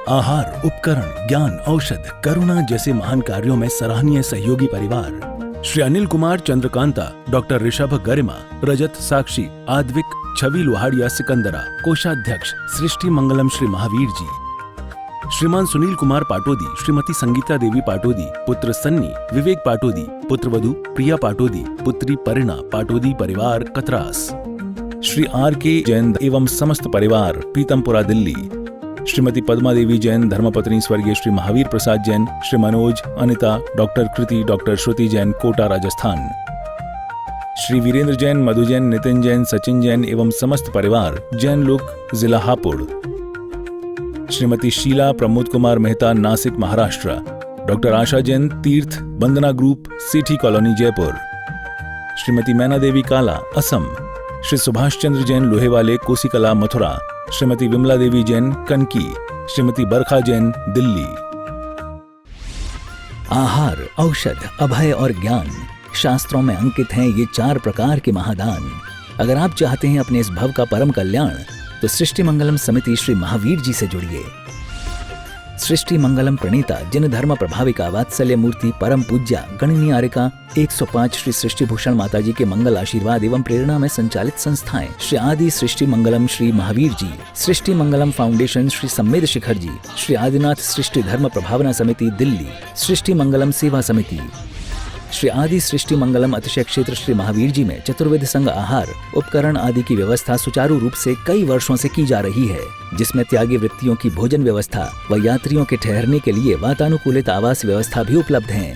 आहार, उपकरण, ज्ञान, औषध, करुणा जैसे महान कार्यों में सराहनीय सहयोगी परिवार श्री अनिल कुमार चंद्रकांता, डॉक्टर ऋषभ गरिमा, रजत साक्षी, आद्विक, छवि लोहाड़िया सिकंदरा, कोषाध्यक्ष सृष्टि मंगलम श्री महावीर जी, श्रीमान सुनील कुमार पाटोदी, श्रीमती संगीता देवी पाटोदी, पुत्र सन्नी, विवेक पाटोदी, पुत्रवधू प्रिया पाटोदी, पुत्री परिणा पाटोदी परिवार कतरास, श्री आर के जैन एवं समस्त परिवार पीतमपुरा दिल्ली, श्रीमती पद्मा देवी जैन, धर्मपत्नी स्वर्गीय श्री महावीर प्रसाद जैन, श्री मनोज, अनिता, डॉक्टर कृति, डॉक्टर श्रुति जैन, कोटा राजस्थान, श्री वीरेंद्र जैन, मधु जैन, नितिन जैन, सचिन जैन एवं समस्त परिवार जैन लोक, जिला Hapur, Shrimati Sheela Pramod Kumar Mehta, Nashik Maharashtra, doctor Asha Jain, Tirth Vandana group, city colony Jaipur, Shrimati Maina Devi काला, असम, श्री सुभाष चंद्र जैन, लोहेवाले, कोसीकला, मथुरा, श्रीमती विमला देवी जैन, कनकी, श्रीमती बरखा जैन, दिल्ली। आहार, औषध, अभय और ज्ञान, शास्त्रों में अंकित हैं ये 4 प्रकार के महादान। अगर आप चाहते हैं अपने इस भव का परम कल्याण, तो सृष्टि मंगलम समिति श्री महावीर जी से जुड़िए। सृष्टि मंगलम प्रणीता, जिन धर्म प्रभाविका, वात्सल्य मूर्ति, परम पूज्या, गणनीयारिका 105 श्री सृष्टि भूषण माता जी के मंगल आशीर्वाद एवं प्रेरणा में संचालित संस्थाएं श्री आदि सृष्टि मंगलम श्री महावीर जी, सृष्टि मंगलम फाउंडेशन श्री सम्मेद शिखर जी, श्री आदिनाथ सृष्टि धर्म प्रभावना समिति दिल्ली, सृष्टि मंगलम सेवा समिति, श्री आदि सृष्टि मंगलम अतिशय क्षेत्र श्री महावीर जी में चतुर्वेद संघ आहार, उपकरण आदि की व्यवस्था सुचारू रूप से कई वर्षों से की जा रही है, जिसमें त्यागी वृत्तियों की भोजन व्यवस्था व यात्रियों के ठहरने के लिए वातानुकूलित आवास व्यवस्था भी उपलब्ध है।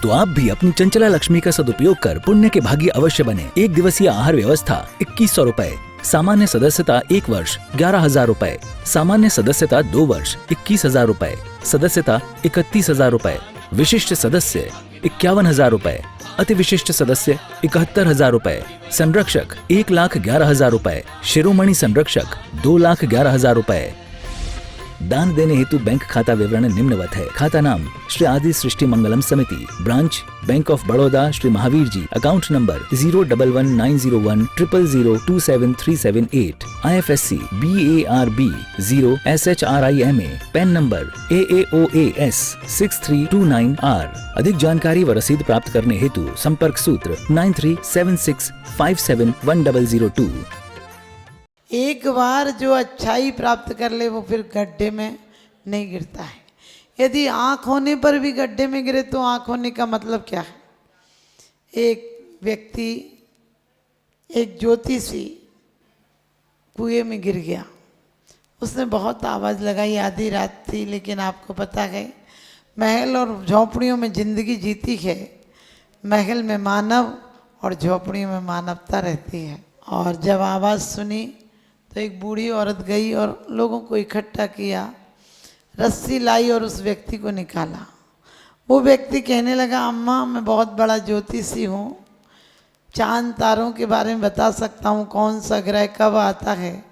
तो आप भी अपनी चंचला लक्ष्मी का सदुपयोग कर पुण्य के भागी अवश्य बने। 1 दिवसीय आहार व्यवस्था 2100 रुपए, सामान्य सदस्यता 1 वर्ष 11,000 रुपए, सामान्य सदस्यता 2 वर्ष 21,000 रुपए, सदस्यता 31,000 रुपए, विशिष्ट सदस्य 51,000 रुपए, अति विशिष्ट सदस्य 71,000 रुपए, संरक्षक 1,11,000 रुपए, शिरोमणि संरक्षक 2,11,000 रुपए। दान देने हेतु बैंक खाता विवरण निम्नवत है। खाता नाम श्री आदि Srishti Mangalam Samiti, branch bank of Baroda Shri Mahavir ji, account number 0119010027378, IFSC BARB 0SHRIMA, PAN number AAOAS 6329R। अधिक जानकारी व रसीद प्राप्त करने हेतु संपर्क सूत्र 9376571002। एक बार जो अच्छाई प्राप्त कर ले वो फिर गड्ढे में नहीं गिरता है। यदि आँख होने पर भी गड्ढे में गिरे तो आँख होने का मतलब क्या है? एक व्यक्ति, एक ज्योतिषी कुएं में गिर गया, उसने बहुत आवाज़ लगाई, आधी रात थी, लेकिन आपको पता है महल और झोपड़ियों में ज़िंदगी जीती है। महल में मानव और झोपड़ियों में मानवता रहती है। और जब आवाज़ सुनी तो एक बूढ़ी औरत गई और लोगों को इकट्ठा किया, रस्सी लाई और उस व्यक्ति को निकाला। वो व्यक्ति कहने लगा, अम्मा मैं बहुत बड़ा ज्योतिषी हूँ, चांद तारों के बारे में बता सकता हूँ, कौन सा ग्रह कब आता है,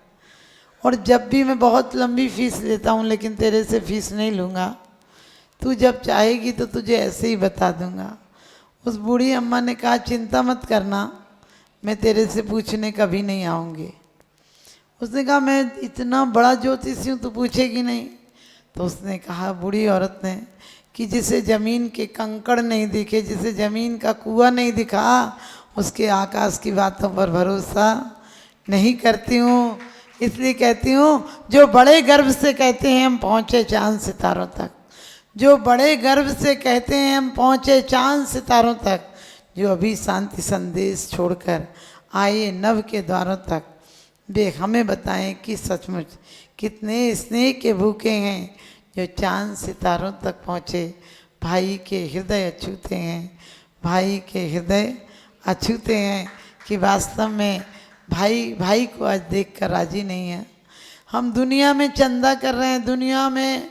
और जब भी मैं बहुत लंबी फीस लेता हूँ, लेकिन तेरे से फीस नहीं लूँगा, तू जब चाहेगी तो तुझे ऐसे ही बता दूँगा। उस बूढ़ी अम्मा ने कहा, चिंता मत करना, मैं तेरे से पूछने कभी नहीं आऊँगी। उसने कहा, मैं इतना बड़ा ज्योतिषी हूँ तो पूछेगी नहीं? तो उसने कहा, बूढ़ी औरत ने, कि जिसे ज़मीन के कंकड़ नहीं दिखे, जिसे ज़मीन का कुआं नहीं दिखा, उसके आकाश की बातों पर भरोसा नहीं करती हूँ। इसलिए कहती हूँ, जो बड़े गर्व से कहते हैं हम पहुँचे चांद सितारों तक, जो बड़े गर्व से कहते हैं हम पहुँचे चांद सितारों तक, जो अभी शांति संदेश छोड़कर आए नभ के द्वारों तक, वे हमें बताएं कि सचमुच कितने स्नेह के भूखे हैं जो चांद सितारों तक पहुँचे। भाई के हृदय अछूते हैं, भाई के हृदय अछूते हैं कि वास्तव में भाई भाई को आज देखकर राजी नहीं है। हम दुनिया में चंदा कर रहे हैं, दुनिया में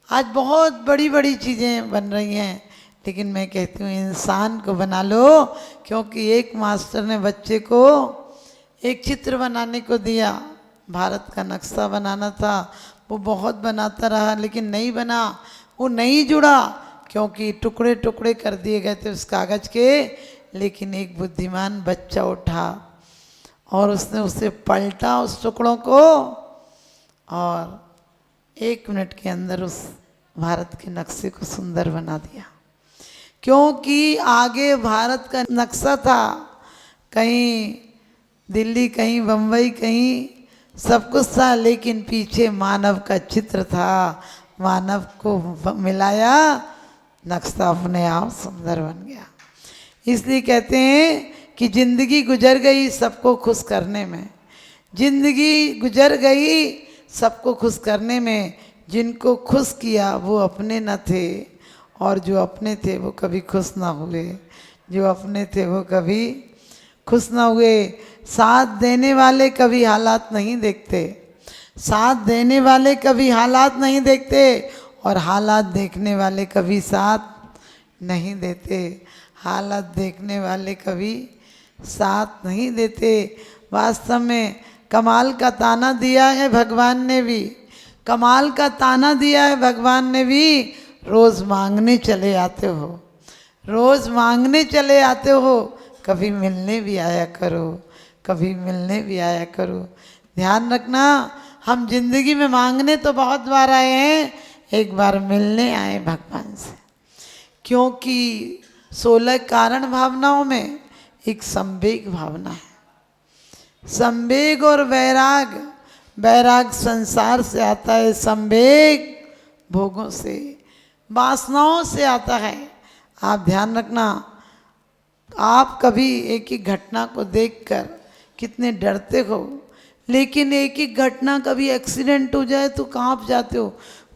आज बहुत बड़ी बड़ी चीज़ें बन रही हैं, लेकिन मैं कहती हूँ इंसान को बना लो। क्योंकि एक मास्टर ने बच्चे को एक चित्र बनाने को दिया, भारत का नक्शा बनाना था, वो बहुत बनाता रहा लेकिन नहीं बना, वो नहीं जुड़ा, क्योंकि टुकड़े टुकड़े कर दिए गए थे उस कागज़ के। लेकिन एक बुद्धिमान बच्चा उठा और उसने उसे पलटा उस टुकड़ों को और 1 मिनट के अंदर उस भारत के नक्शे को सुंदर बना दिया। क्योंकि आगे भारत का नक्शा था, कहीं दिल्ली, कहीं बम्बई, कहीं सब कुछ था, लेकिन पीछे मानव का चित्र था। मानव को मिलाया, नक्शा अपने आप सुंदर बन गया। इसलिए कहते हैं कि जिंदगी गुजर गई सबको खुश करने में, जिंदगी गुजर गई सबको खुश करने में। जिनको खुश किया वो अपने न थे, और जो अपने थे वो कभी खुश ना हुए, जो अपने थे वो कभी खुश ना हुए। साथ देने वाले कभी हालात नहीं देखते, साथ देने वाले कभी हालात नहीं देखते, और हालात देखने वाले कभी साथ नहीं देते। हालात देखने वाले कभी साथ नहीं देते। वास्तव में कमाल का ताना दिया है भगवान ने भी, कमाल का ताना दिया है भगवान ने भी। रोज़ मांगने चले आते हो, रोज़ मांगने चले आते हो, कभी मिलने भी आया करो, कभी मिलने भी आया करो। ध्यान रखना, हम जिंदगी में मांगने तो बहुत बार आए हैं, एक बार मिलने आए भगवान से। क्योंकि 16 कारण भावनाओं में एक संवेग भावना है। संवेग और वैराग, वैराग संसार से आता है, संवेग भोगों से, वासनाओं से आता है। आप ध्यान रखना, आप कभी एक ही घटना को देखकर कितने डरते हो, लेकिन एक ही घटना कभी एक्सीडेंट हो जाए तो कांप जाते हो।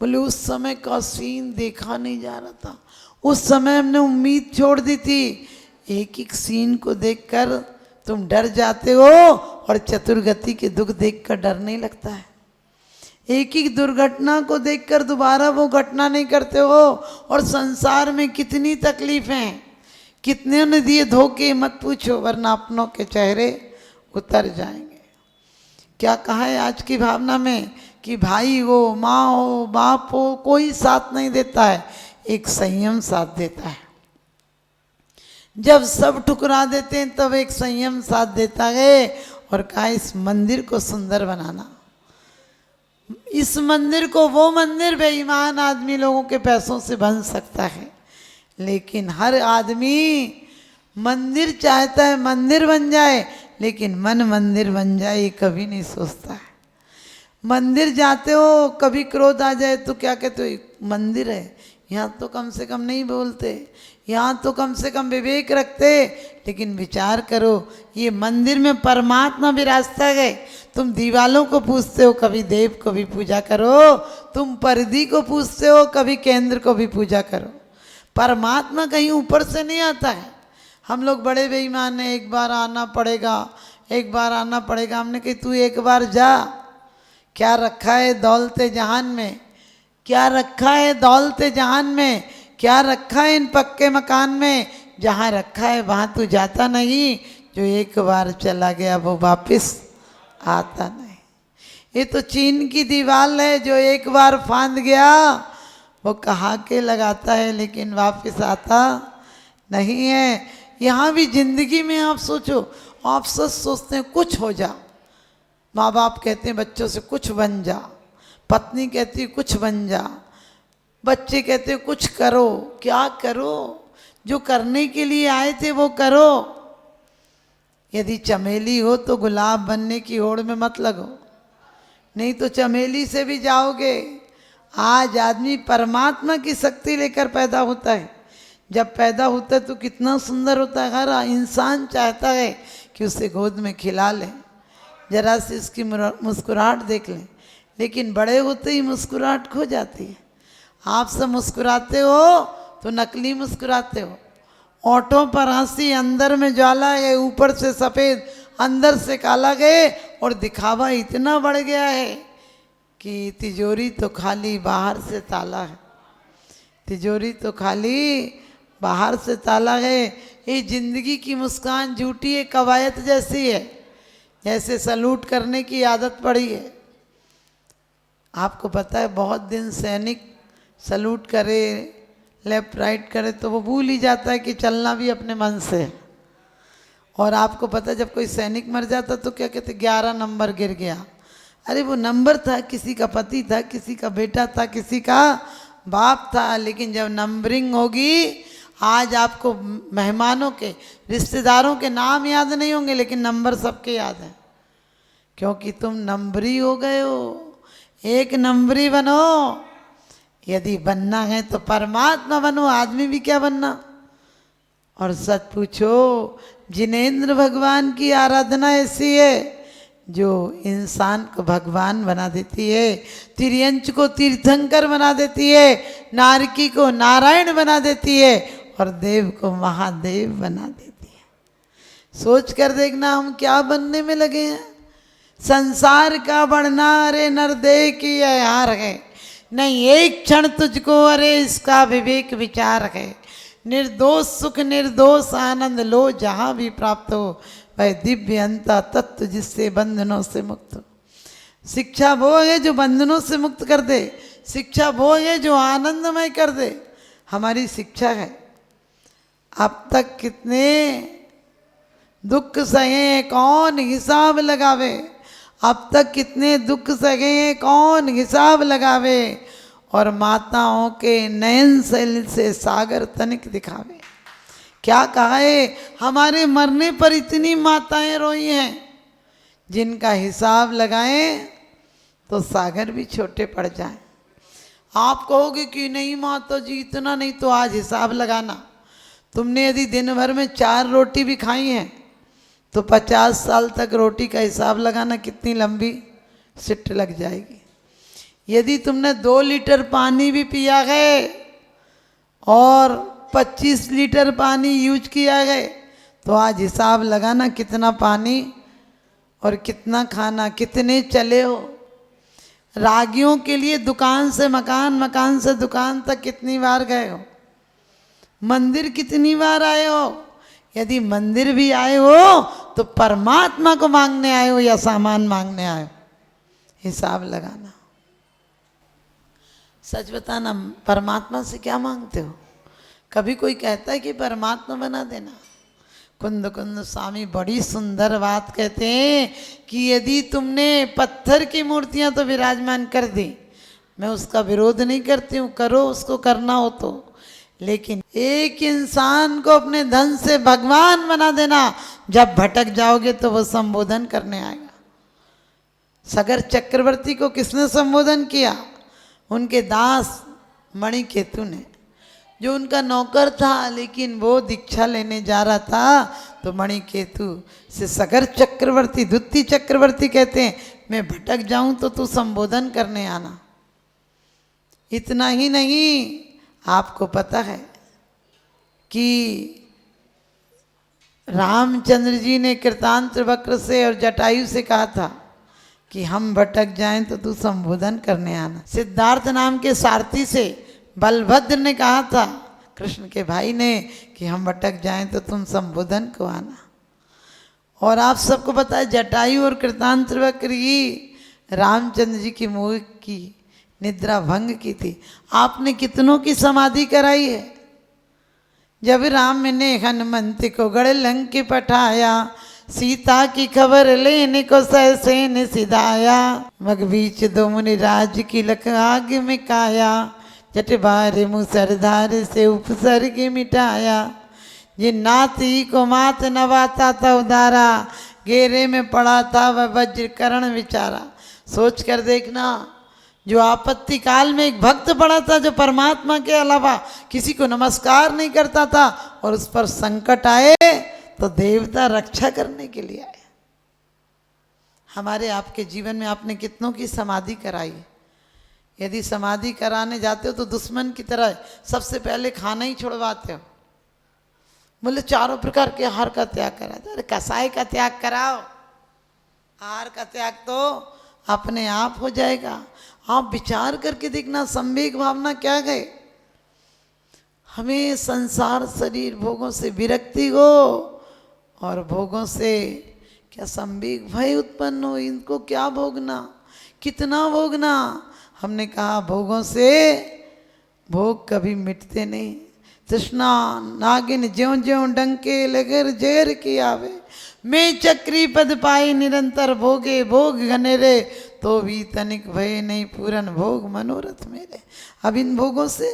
बोले उस समय का सीन देखा नहीं जा रहा था, उस समय हमने उम्मीद छोड़ दी थी। एक एक सीन को देखकर तुम डर जाते हो, और चतुर्गति के दुख देखकर डर नहीं लगता है। एक एक दुर्घटना को देखकर दोबारा वो घटना नहीं करते हो। और संसार में कितनी तकलीफें, कितने ने दिए धोखे, मत पूछो, वरना अपनों के चेहरे उतर जाएंगे। क्या कहा है आज की भावना में कि भाई हो, माँ हो, बाप हो, कोई साथ नहीं देता है, एक संयम साथ देता है। जब सब ठुकरा देते हैं तब एक संयम साथ देता है। और कहा इस मंदिर को सुंदर बनाना, इस मंदिर को, वो मंदिर बेईमान आदमी लोगों के पैसों से बन सकता है, लेकिन हर आदमी मंदिर चाहता है मंदिर बन जाए, लेकिन मन मंदिर बन जाए ये कभी नहीं सोचता है। मंदिर जाते हो, कभी क्रोध आ जाए तो क्या कहते हो, मंदिर है, यहाँ तो कम से कम नहीं बोलते, यहाँ तो कम से कम विवेक रखते। लेकिन विचार करो, ये मंदिर में परमात्मा विराजता है। तुम दीवालों को पूछते हो, कभी देव को भी पूजा करो। तुम परिधि को पूछते हो, कभी केंद्र को भी पूजा करो। परमात्मा कहीं ऊपर से नहीं आता है। हम लोग बड़े बेईमान हैं, एक बार आना पड़ेगा, एक बार आना पड़ेगा। हमने कही तू एक बार जा, क्या रखा है दौलते जहान में, क्या रखा है दौलते जहान में, क्या रखा है इन पक्के मकान में। जहाँ रखा है वहाँ तू जाता नहीं, जो एक बार चला गया वो वापस आता नहीं। ये तो चीन की दीवार है, जो एक बार फांद गया वो कहा के लगाता है, लेकिन वापस आता नहीं है। यहाँ भी जिंदगी में आप सोचो, आप सोचते हैं कुछ हो जा, माँ बाप कहते हैं बच्चों से कुछ बन जा, पत्नी कहती है कुछ बन जा, बच्चे कहते हैं कुछ करो। क्या करो? जो करने के लिए आए थे वो करो। यदि चमेली हो तो गुलाब बनने की होड़ में मत लगो, नहीं तो चमेली से भी जाओगे। आज आदमी परमात्मा की शक्ति लेकर पैदा होता है। जब पैदा होता है तो कितना सुंदर होता है। हर इंसान चाहता है कि उसे गोद में खिला लें, जरा सी उसकी मुस्कुराहट देख लें, लेकिन बड़े होते ही मुस्कुराहट खो जाती है। आप सब मुस्कुराते हो तो नकली मुस्कुराते हो। ओंठों पर हंसी, अंदर में ज्वाला है, ऊपर से सफ़ेद अंदर से काला गए, और दिखावा इतना बढ़ गया है कि तिजोरी तो खाली बाहर से ताला है, तिजोरी तो खाली बाहर से ताला है। ये जिंदगी की मुस्कान झूठी है, कवायत जैसी है, जैसे सलूट करने की आदत पड़ी है। आपको पता है बहुत दिन सैनिक सलूट करे, लेफ्ट राइट करे तो वो भूल ही जाता है कि चलना भी अपने मन से है। और आपको पता है जब कोई सैनिक मर जाता तो क्या कहते, 11 नंबर गिर गया। अरे वो नंबर था, किसी का पति था, किसी का बेटा था, किसी का बाप था, लेकिन जब नंबरिंग होगी, आज आपको मेहमानों के, रिश्तेदारों के नाम याद नहीं होंगे, लेकिन नंबर सबके याद हैं, क्योंकि तुम नंबरी हो गए हो। एक नंबरी बनो। यदि बनना है तो परमात्मा बनो, आदमी भी क्या बनना। और सच पूछो, जिनेंद्र भगवान की आराधना ऐसी है जो इंसान को भगवान बना देती है, तिर्यंच को तीर्थंकर बना देती है, नारकी को नारायण बना देती है, और देव को महादेव बना देती है। सोच कर देखना हम क्या बनने में लगे हैं। संसार का बढ़ना अरे नरदेह की हार है, नहीं एक क्षण तुझको अरे इसका विवेक विचार है। निर्दोष सुख निर्दोष आनंद लो, जहाँ भी प्राप्त हो वह दिव्य अंता तत्व जिससे बंधनों से मुक्त हो। शिक्षा वो है जो बंधनों से मुक्त कर दे, शिक्षा वो है जो आनंदमय कर दे। हमारी शिक्षा है। अब तक कितने दुख सहे कौन हिसाब लगावे, अब तक कितने दुख सहे कौन हिसाब लगावे, और माताओं के नयन सैल से सागर तनिक दिखावे। क्या कहा है, हमारे मरने पर इतनी माताएं रोई हैं, जिनका हिसाब लगाएं तो सागर भी छोटे पड़ जाएं। आप कहोगे कि नहीं माता जी इतना नहीं, तो आज हिसाब लगाना। तुमने यदि दिन भर में 4 रोटी भी खाई हैं तो 50 साल तक रोटी का हिसाब लगाना कितनी लंबी सिट लग जाएगी। यदि तुमने 2 लीटर पानी भी पिया है और 25 लीटर पानी यूज किया है, तो आज हिसाब लगाना कितना पानी और कितना खाना, कितने चले हो। रागियों के लिए दुकान से मकान, मकान से दुकान तक कितनी बार गए हो, मंदिर कितनी बार आए हो। यदि मंदिर भी आए हो तो परमात्मा को मांगने आए हो या सामान मांगने आए हो, हिसाब लगाना। सच बताना, परमात्मा से क्या मांगते हो। कभी कोई कहता है कि परमात्मा बना देना। कुंद कुंद स्वामी बड़ी सुंदर बात कहते हैं कि यदि तुमने पत्थर की मूर्तियां तो विराजमान कर दी, मैं उसका विरोध नहीं करती हूँ, करो उसको करना हो तो, लेकिन एक इंसान को अपने धन से भगवान बना देना। जब भटक जाओगे तो वो संबोधन करने आएगा। सगर चक्रवर्ती को किसने संबोधन किया, उनके दास मणिकेतु ने, जो उनका नौकर था, लेकिन वो दीक्षा लेने जा रहा था तो मणिकेतु से सगर चक्रवर्ती, द्वितीय चक्रवर्ती कहते हैं, मैं भटक जाऊं तो तू संबोधन करने आना। इतना ही नहीं, आपको पता है कि रामचंद्र जी ने कृतांत वक्र से और जटायु से कहा था कि हम भटक जाएं तो तू संबोधन करने आना। सिद्धार्थ नाम के सारथी से बलभद्र ने कहा था, कृष्ण के भाई ने, कि हम भटक जाएं तो तुम संबोधन को आना। और आप सबको पता है जटायु और कृतांत वक्र ही रामचंद्र जी की मोह की निद्रा भंग की थी। आपने कितनों की समाधि कराई है। जब राम ने हनुमंत को गढ़ लंक पठाया, सीता की खबर लेने को सहसेन सिधाया, मग बीच 2 मुनि राज की लख आग में काया, जट बार मुसरधार से उपसर्ग मिटाया, जिन नाती को मात नवाता था उदारा, घेरे में पड़ा था वह वज्र करण विचारा। सोच कर देखना, जो आपत्ति काल में एक भक्त पड़ा था, जो परमात्मा के अलावा किसी को नमस्कार नहीं करता था, और उस पर संकट आए तो देवता रक्षा करने के लिए आए। हमारे आपके जीवन में आपने कितनों की समाधि कराई। यदि समाधि कराने जाते हो तो दुश्मन की तरह सबसे पहले खाना ही छुड़वाते हो। बोले 4 प्रकार के आहार का त्याग करा दे। अरे कसाई का त्याग कराओ, आहार का त्याग तो अपने आप हो जाएगा। आप विचार करके देखना, संवेग भावना क्या है। हमें संसार शरीर भोगों से विरक्ति हो और भोगों से क्या संवेग भय उत्पन्न हो, इनको क्या भोगना, कितना भोगना। हमने कहा भोगों से भोग कभी मिटते नहीं। तृष्णा नागिन ज्यों ज्यों डंके लगर जहर की आवे, मैं चक्री पद पाई निरंतर भोगे भोग घनेरे, तो भी तनिक भय नहीं पूरन भोग मनोरथ मेरे। अब इन भोगों से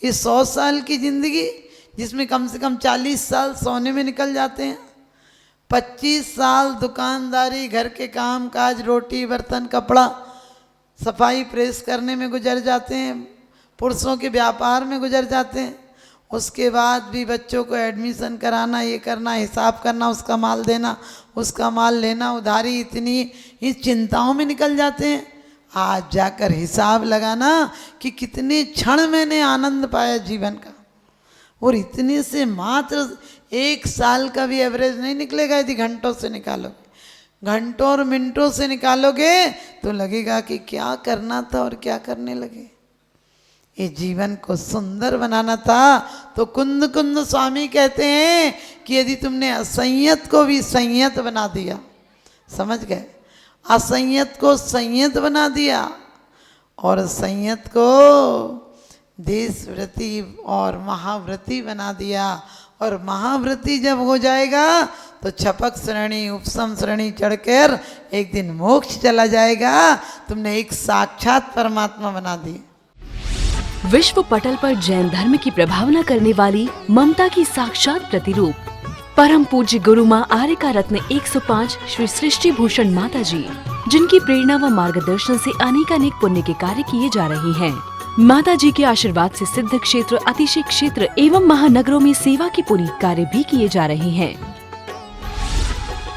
ये 100 साल की जिंदगी, जिसमें कम से कम 40 साल सोने में निकल जाते हैं, 25 साल दुकानदारी, घर के काम काज, रोटी बर्तन कपड़ा सफाई प्रेस करने में गुजर जाते हैं, पुरुषों के व्यापार में गुजर जाते हैं। उसके बाद भी बच्चों को एडमिशन कराना, ये करना, हिसाब करना, उसका माल देना, उसका माल लेना, उधारी, इतनी इस चिंताओं में निकल जाते हैं। आज जाकर हिसाब लगाना कि कितने क्षण मैंने आनंद पाया जीवन का, और इतने से मात्र 1 साल का भी एवरेज नहीं निकलेगा। यदि घंटों से निकालोगे, घंटों और मिनटों से निकालोगे तो लगेगा कि क्या करना था और क्या करने लगे। ये जीवन को सुंदर बनाना था तो कुंद कुंद स्वामी कहते हैं कि यदि तुमने असंयत को भी संयत बना दिया, समझ गए, असंयत को संयत बना दिया और संयत को देशव्रती और महाव्रती बना दिया, और महाव्रती जब हो जाएगा तो छपक श्रेणी उपसम श्रेणी चढ़कर एक दिन मोक्ष चला जाएगा। तुमने एक साक्षात परमात्मा बना दिए। विश्व पटल पर जैन धर्म की प्रभावना करने वाली ममता की साक्षात प्रतिरूप परम पूज्य गुरु माँ आर्यका रत्न 105 श्री सृष्टि भूषण माता जी, जिनकी प्रेरणा व मार्गदर्शन से अनेकानेक पुण्य के कार्य किए जा रहे हैं। माता जी के आशीर्वाद से सिद्ध क्षेत्र, अतिशय क्षेत्र एवं महानगरों में सेवा के पुनीत कार्य भी किए जा रहे हैं।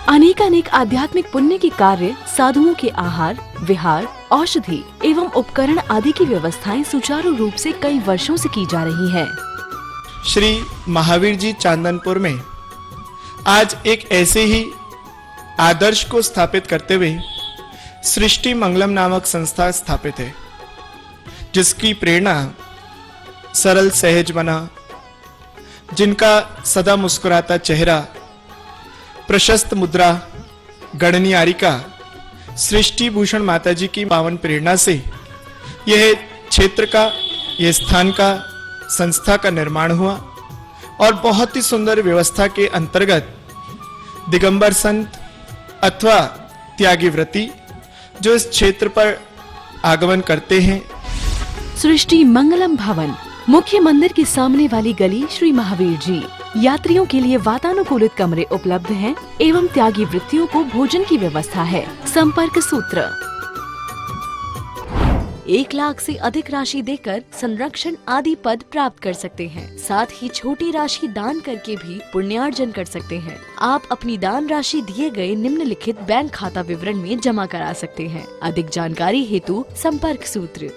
अनेकानेक आध्यात्मिक पुण्य के कार्य, साधुओं के आहार विहार, औषधि एवं उपकरण आदि की व्यवस्थाएं सुचारू रूप से कई वर्षों से की जा रही है। श्री महावीर जी चांदनपुर में आज एक ऐसे ही आदर्श को स्थापित करते हुए सृष्टि मंगलम नामक संस्था स्थापित है, जिसकी प्रेरणा सरल सहज बना, जिनका सदा मुस्कुराता चेहरा, प्रशस्त मुद्रा, गणनीयारिका सृष्टि भूषण माता जी की पावन प्रेरणा से यह क्षेत्र का, यह स्थान का, संस्था का निर्माण हुआ और बहुत ही सुंदर व्यवस्था के अंतर्गत दिगंबर संत अथवा त्यागी व्रती जो इस क्षेत्र पर आगमन करते हैं। सृष्टि मंगलम भवन, मुख्य मंदिर के सामने वाली गली, श्री महावीर जी। यात्रियों के लिए वातानुकूलित कमरे उपलब्ध हैं एवं त्यागी वृत्तियों को भोजन की व्यवस्था है। संपर्क सूत्र 1 लाख से अधिक राशि देकर संरक्षण आदि पद प्राप्त कर सकते हैं। साथ ही छोटी राशि दान करके भी पुण्यार्जन कर सकते हैं। आप अपनी दान राशि दिए गए निम्नलिखित बैंक खाता विवरण में जमा करा सकते हैं। अधिक जानकारी हेतु संपर्क सूत्र